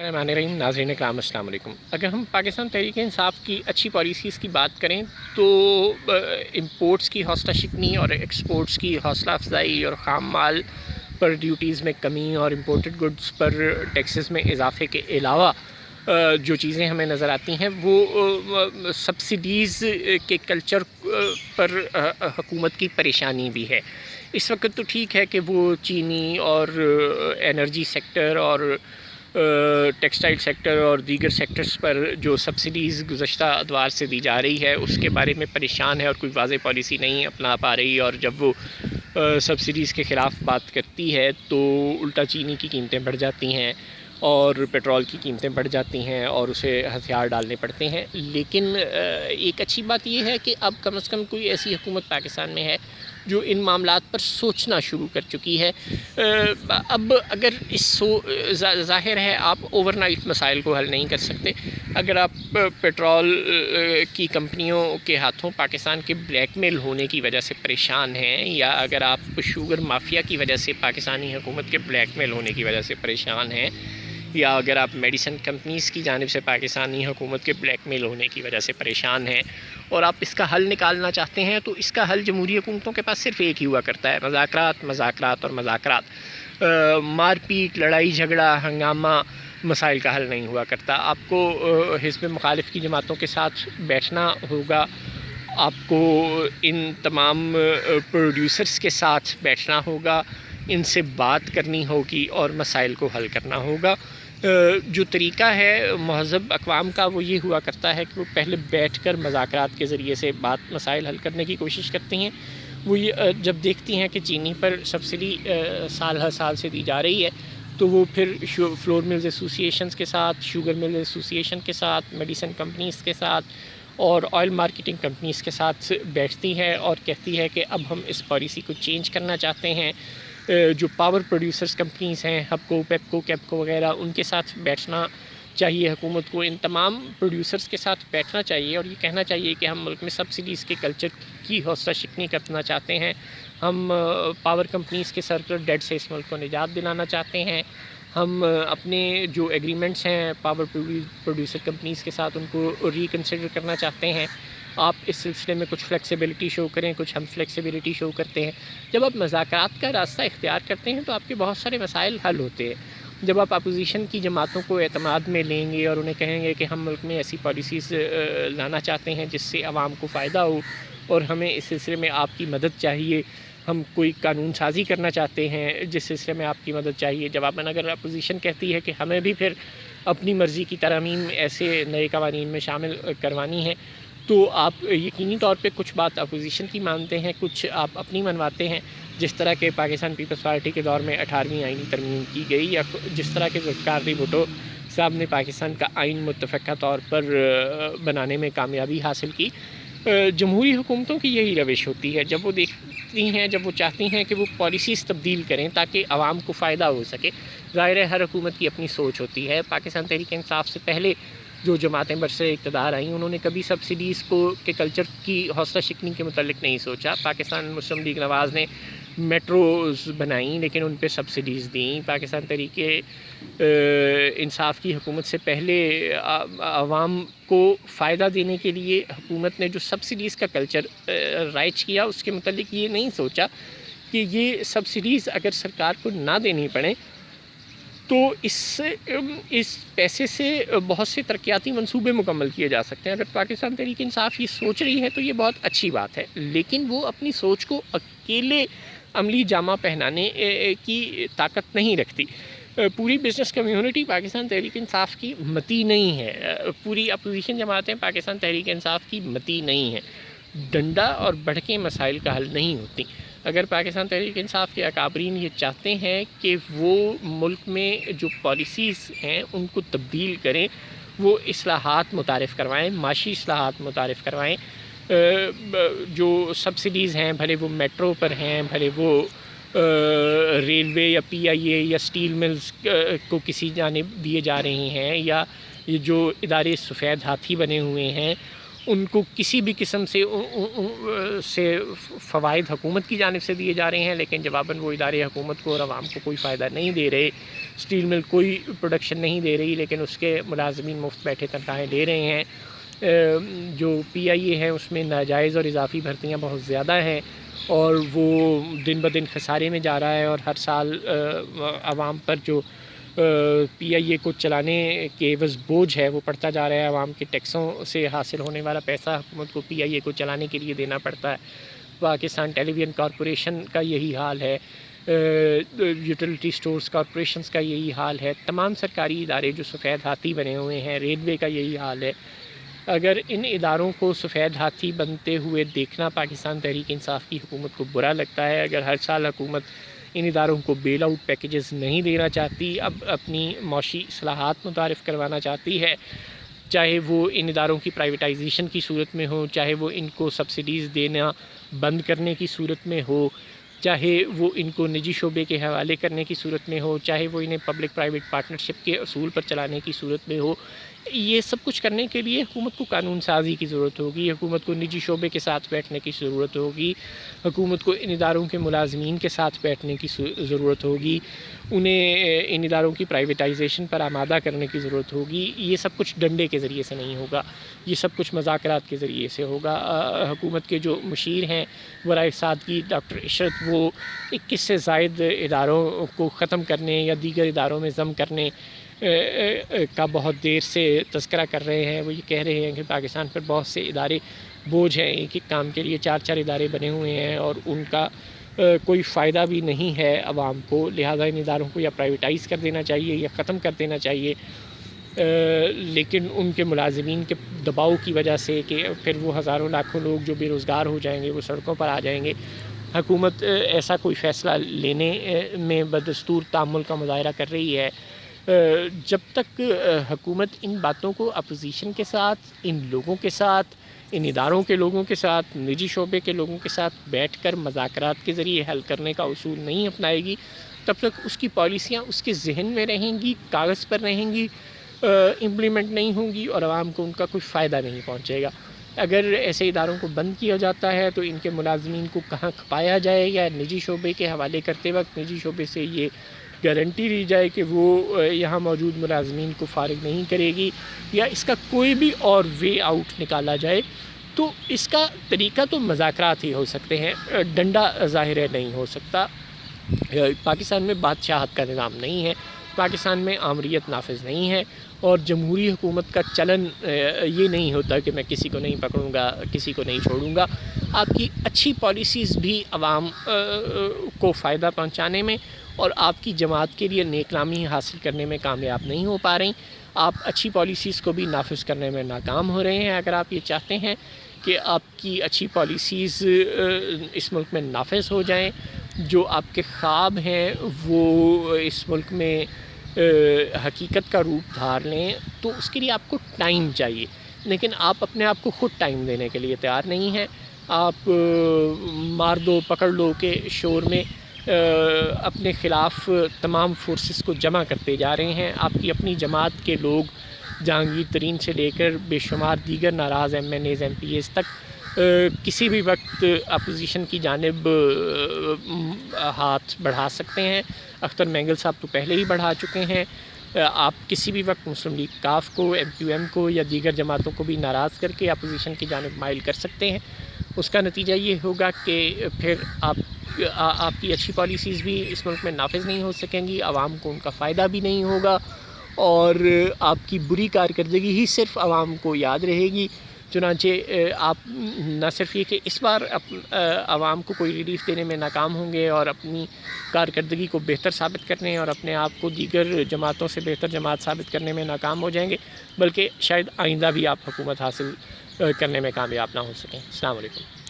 الرحمن الرحیم، ناظرین کرام السلام علیکم۔ اگر ہم پاکستان تحریک انصاف کی اچھی پالیسیز کی بات کریں تو امپورٹس کی حوصلہ شکنی اور ایکسپورٹس کی حوصلہ افزائی اور خام مال پر ڈیوٹیز میں کمی اور امپورٹڈ گڈز پر ٹیکسز میں اضافے کے علاوہ جو چیزیں ہمیں نظر آتی ہیں وہ سبسڈیز کے کلچر پر حکومت کی پریشانی بھی ہے۔ اس وقت تو ٹھیک ہے کہ وہ چینی اور انرجی سیکٹر اور ٹیکسٹائل سیکٹر اور دیگر سیکٹرز پر جو سبسڈیز گزشتہ ادوار سے دی جا رہی ہے اس کے بارے میں پریشان ہے اور کوئی واضح پالیسی نہیں اپنا پا رہی، اور جب وہ سبسڈیز کے خلاف بات کرتی ہے تو الٹا چینی کی قیمتیں بڑھ جاتی ہیں اور پیٹرول کی قیمتیں بڑھ جاتی ہیں اور اسے ہتھیار ڈالنے پڑتے ہیں۔ لیکن ایک اچھی بات یہ ہے کہ اب کم از کم کوئی ایسی حکومت پاکستان میں ہے جو ان معاملات پر سوچنا شروع کر چکی ہے۔ اب اگر ظاہر ہے آپ اوور نائٹ مسائل کو حل نہیں کر سکتے۔ اگر آپ پیٹرول کی کمپنیوں کے ہاتھوں پاکستان کے بلیک میل ہونے کی وجہ سے پریشان ہیں، یا اگر آپ شوگر مافیا کی وجہ سے پاکستانی حکومت کے بلیک میل ہونے کی وجہ سے پریشان ہیں، یا اگر آپ میڈیسن کمپنیز کی جانب سے پاکستانی حکومت کے بلیک میل ہونے کی وجہ سے پریشان ہیں اور آپ اس کا حل نکالنا چاہتے ہیں، تو اس کا حل جمہوری حکومتوں کے پاس صرف ایک ہی ہوا کرتا ہے: مذاکرات، مذاکرات اور مذاکرات۔ مار پیٹ، لڑائی جھگڑا، ہنگامہ مسائل کا حل نہیں ہوا کرتا۔ آپ کو حزب مخالف کی جماعتوں کے ساتھ بیٹھنا ہوگا، آپ کو ان تمام پروڈیوسرز کے ساتھ بیٹھنا ہوگا، ان سے بات کرنی ہوگی اور مسائل کو حل کرنا ہوگا۔ جو طریقہ ہے مہذب اقوام کا وہ یہ ہوا کرتا ہے کہ وہ پہلے بیٹھ کر مذاکرات کے ذریعے سے مسائل حل کرنے کی کوشش کرتی ہیں۔ وہ جب دیکھتی ہیں کہ چینی پر سبسڈی سال ہر سال سے دی جا رہی ہے تو وہ پھر فلور ملز ایسوسی ایشنز کے ساتھ، شوگر مل ایسوسی ایشن کے ساتھ، میڈیسن کمپنیز کے ساتھ اور آئل مارکیٹنگ کمپنیز کے ساتھ بیٹھتی ہے اور کہتی ہے کہ اب ہم اس پالیسی کو چینج کرنا چاہتے ہیں۔ جو پاور پروڈیوسرز کمپنیز ہیں، ہپکو، پیپکو، کیپکو وغیرہ، ان کے ساتھ بیٹھنا چاہیے حکومت کو۔ ان تمام پروڈیوسرز کے ساتھ بیٹھنا چاہیے اور یہ کہنا چاہیے کہ ہم ملک میں سبسڈیز کے کلچر کی حوصلہ شکنی کرنا چاہتے ہیں، ہم پاور کمپنیز کے سر پر ڈیڈ سے اس ملک کو نجات دلانا چاہتے ہیں، ہم اپنے جو ایگریمنٹس ہیں پاور پروڈیوسر کمپنیز کے ساتھ ان کو ریکنسیڈر کرنا چاہتے ہیں۔ آپ اس سلسلے میں کچھ فلیکسیبلٹی شو کریں، کچھ ہم فلیکسیبلٹی شو کرتے ہیں۔ جب آپ مذاکرات کا راستہ اختیار کرتے ہیں تو آپ کے بہت سارے مسائل حل ہوتے ہیں۔ جب آپ اپوزیشن کی جماعتوں کو اعتماد میں لیں گے اور انہیں کہیں گے کہ ہم ملک میں ایسی پالیسیز لانا چاہتے ہیں جس سے عوام کو فائدہ ہو اور ہمیں اس سلسلے میں آپ کی مدد چاہیے، ہم کوئی قانون سازی کرنا چاہتے ہیں جس سلسلے میں آپ کی مدد چاہیے، جواباً اگر اپوزیشن کہتی ہے کہ ہمیں بھی پھر اپنی مرضی کی ترامیم ایسے نئے قوانین میں شامل کروانی ہے، تو آپ یقینی طور پہ کچھ بات اپوزیشن کی مانتے ہیں، کچھ آپ اپنی منواتے ہیں، جس طرح کہ پاکستان پیپلز پارٹی کے دور میں 18ویں آئینی ترمیم کی گئی، یا جس طرح کہ ذوالفقار علی بھٹو صاحب نے پاکستان کا آئین متفقہ طور پر بنانے میں کامیابی حاصل کی۔ جمہوری حکومتوں کی یہی روش ہوتی ہے، جب وہ دیکھتی ہیں، جب وہ چاہتی ہیں کہ وہ پالیسیز تبدیل کریں تاکہ عوام کو فائدہ ہو سکے۔ ظاہر ہے ہر حکومت کی اپنی سوچ ہوتی ہے۔ پاکستان تحریک انصاف سے پہلے جو جماعتیں برسر اقتدار آئیں انہوں نے کبھی سبسڈیز کے کلچر کی حوصلہ شکنی کے متعلق نہیں سوچا۔ پاکستان مسلم لیگ نواز نے میٹروز بنائیں لیکن ان پہ سبسڈیز دیں۔ پاکستان تحریک انصاف کی حکومت سے پہلے عوام کو فائدہ دینے کے لیے حکومت نے جو سبسڈیز کا کلچر رائج کیا اس کے متعلق یہ نہیں سوچا کہ یہ سبسڈیز اگر سرکار کو نہ دینی پڑیں تو اس پیسے سے بہت سے ترقیاتی منصوبے مکمل کیے جا سکتے ہیں۔ اگر پاکستان تحریک انصاف یہ سوچ رہی ہے تو یہ بہت اچھی بات ہے، لیکن وہ اپنی سوچ کو اکیلے عملی جامہ پہنانے کی طاقت نہیں رکھتی۔ پوری بزنس کمیونٹی پاکستان تحریک انصاف کی متی نہیں ہے، پوری اپوزیشن جماعتیں پاکستان تحریک انصاف کی متی نہیں ہیں۔ ڈنڈا اور بڑھکیں مسائل کا حل نہیں ہوتی۔ اگر پاکستان تحریک انصاف کے اکابرین یہ چاہتے ہیں کہ وہ ملک میں جو پالیسیز ہیں ان کو تبدیل کریں، وہ اصلاحات متعارف کروائیں، معاشی اصلاحات متعارف کروائیں، جو سبسڈیز ہیں بھلے وہ میٹرو پر ہیں، بھلے وہ ریلوے یا پی آئی اے یا سٹیل ملز کو کسی جانب دیے جا رہی ہیں، یا یہ جو ادارے سفید ہاتھی بنے ہوئے ہیں ان کو کسی بھی قسم سے فوائد حکومت کی جانب سے دیے جا رہے ہیں، لیکن جواباً وہ ادارے حکومت کو اور عوام کو کوئی فائدہ نہیں دے رہے. اسٹیل مل کوئی پروڈکشن نہیں دے رہی، لیکن اس کے ملازمین مفت بیٹھے تنخواہیں لے رہے ہیں. جو پی آئی اے ہے اس میں ناجائز اور اضافی بھرتیاں بہت زیادہ ہیں، اور وہ دن بدن خسارے میں جا رہا ہے، اور ہر سال عوام پر جو پی آئی اے کو چلانے کے عوض بوجھ ہے وہ پڑتا جا رہا ہے. عوام کے ٹیکسوں سے حاصل ہونے والا پیسہ حکومت کو پی آئی اے کو چلانے کے لیے دینا پڑتا ہے. پاکستان ٹیلی ویژن کارپوریشن کا یہی حال ہے، یوٹیلیٹی سٹورز کارپوریشنز کا یہی حال ہے، تمام سرکاری ادارے جو سفید ہاتھی بنے ہوئے ہیں، ریلوے کا یہی حال ہے. اگر ان اداروں کو سفید ہاتھی بنتے ہوئے دیکھنا پاکستان تحریک انصاف کی حکومت کو برا لگتا ہے، اگر ہر سال حکومت ان اداروں کو بیل آؤٹ پیکیجز نہیں دینا چاہتی، اب اپنی معاشی اصلاحات متعارف کروانا چاہتی ہے، چاہے وہ ان اداروں کی پرائیویٹائزیشن کی صورت میں ہو، چاہے وہ ان کو سبسڈیز دینا بند کرنے کی صورت میں ہو، چاہے وہ ان کو نجی شعبے کے حوالے کرنے کی صورت میں ہو، چاہے وہ انہیں پبلک پرائیویٹ پارٹنرشپ کے اصول پر چلانے کی صورت میں ہو، یہ سب کچھ کرنے کے لیے حکومت کو قانون سازی کی ضرورت ہوگی، حکومت کو نجی شعبے کے ساتھ بیٹھنے کی ضرورت ہوگی، حکومت کو ان اداروں کے ملازمین کے ساتھ بیٹھنے کی ضرورت ہوگی، انہیں ان اداروں کی پرائیویٹائزیشن پر آمادہ کرنے کی ضرورت ہوگی. یہ سب کچھ ڈنڈے کے ذریعے سے نہیں ہوگا، یہ سب کچھ مذاکرات کے ذریعے سے ہوگا. حکومت کے جو مشیر ہیں ورائے سادگی ڈاکٹر عشرت، وہ 21 سے زائد اداروں کو ختم کرنے یا دیگر اداروں میں ضم کرنے کا بہت دیر سے تذکرہ کر رہے ہیں. وہ یہ کہہ رہے ہیں کہ پاکستان پر بہت سے ادارے بوجھ ہیں، ایک ایک کام کے لیے 4 ادارے بنے ہوئے ہیں اور ان کا کوئی فائدہ بھی نہیں ہے عوام کو، لہٰذا ان اداروں کو یا پرائیویٹائز کر دینا چاہیے یا ختم کر دینا چاہیے. لیکن ان کے ملازمین کے دباؤ کی وجہ سے کہ پھر وہ ہزاروں لاکھوں لوگ جو بے روزگار ہو جائیں گے وہ سڑکوں پر آ جائیں گے. حکومت ایسا کوئی فیصلہ لینے میں بدستور تعامل کا مظاہرہ کر رہی ہے. جب تک حکومت ان باتوں کو اپوزیشن کے ساتھ، ان لوگوں کے ساتھ، ان اداروں کے لوگوں کے ساتھ، نجی شعبے کے لوگوں کے ساتھ بیٹھ کر مذاکرات کے ذریعے حل کرنے کا اصول نہیں اپنائے گی، تب تک اس کی پالیسیاں اس کے ذہن میں رہیں گی، کاغذ پر رہیں گی، امپلیمنٹ نہیں ہوں گی اور عوام کو ان کا کوئی فائدہ نہیں پہنچے گا. اگر ایسے اداروں کو بند کیا جاتا ہے تو ان کے ملازمین کو کہاں کھپایا جائے، یا نجی شعبے کے حوالے کرتے وقت نجی شعبے سے یہ گارنٹی لی جائے کہ وہ یہاں موجود ملازمین کو فارغ نہیں کرے گی، یا اس کا کوئی بھی اور وے آؤٹ نکالا جائے، تو اس کا طریقہ تو مذاکرات ہی ہو سکتے ہیں، ڈنڈا ظاہر ہے نہیں ہو سکتا. پاکستان میں بادشاہت کا نظام نہیں ہے، پاکستان میں آمریت نافذ نہیں ہے، اور جمہوری حکومت کا چلن یہ نہیں ہوتا کہ میں کسی کو نہیں پکڑوں گا، کسی کو نہیں چھوڑوں گا. آپ کی اچھی پالیسیز بھی عوام کو فائدہ پہنچانے میں اور آپ کی جماعت کے لیے نیک نامی حاصل کرنے میں کامیاب نہیں ہو پا رہی. آپ اچھی پالیسیز کو بھی نافذ کرنے میں ناکام ہو رہے ہیں. اگر آپ یہ چاہتے ہیں کہ آپ کی اچھی پالیسیز اس ملک میں نافذ ہو جائیں، جو آپ کے خواب ہیں وہ اس ملک میں حقیقت کا روپ دھار لیں، تو اس کے لیے آپ کو ٹائم چاہیے. لیکن آپ اپنے آپ کو خود ٹائم دینے کے لیے تیار نہیں ہیں. آپ مار دو پکڑ لو کے شور میں اپنے خلاف تمام فورسز کو جمع کرتے جا رہے ہیں. آپ کی اپنی جماعت کے لوگ جہانگیر ترین سے لے کر بے شمار دیگر ناراض MNAs MPAs تک کسی بھی وقت اپوزیشن کی جانب ہاتھ بڑھا سکتے ہیں. اختر مینگل صاحب تو پہلے ہی بڑھا چکے ہیں. آپ کسی بھی وقت مسلم لیگ کاف کو، ایم کیو ایم کو یا دیگر جماعتوں کو بھی ناراض کر کے اپوزیشن کی جانب مائل کر سکتے ہیں. اس کا نتیجہ یہ ہوگا کہ پھر آپ کی اچھی پالیسیز بھی اس ملک میں نافذ نہیں ہو سکیں گی، عوام کو ان کا فائدہ بھی نہیں ہوگا، اور آپ کی بری کارکردگی ہی صرف عوام کو یاد رہے گی. چنانچہ آپ نہ صرف یہ کہ اس بار عوام کو کوئی ریلیف دینے میں ناکام ہوں گے اور اپنی کارکردگی کو بہتر ثابت کرنے اور اپنے آپ کو دیگر جماعتوں سے بہتر جماعت ثابت کرنے میں ناکام ہو جائیں گے، بلکہ شاید آئندہ بھی آپ حکومت حاصل کرنے میں کامیاب نہ ہو سکیں. السلام علیکم.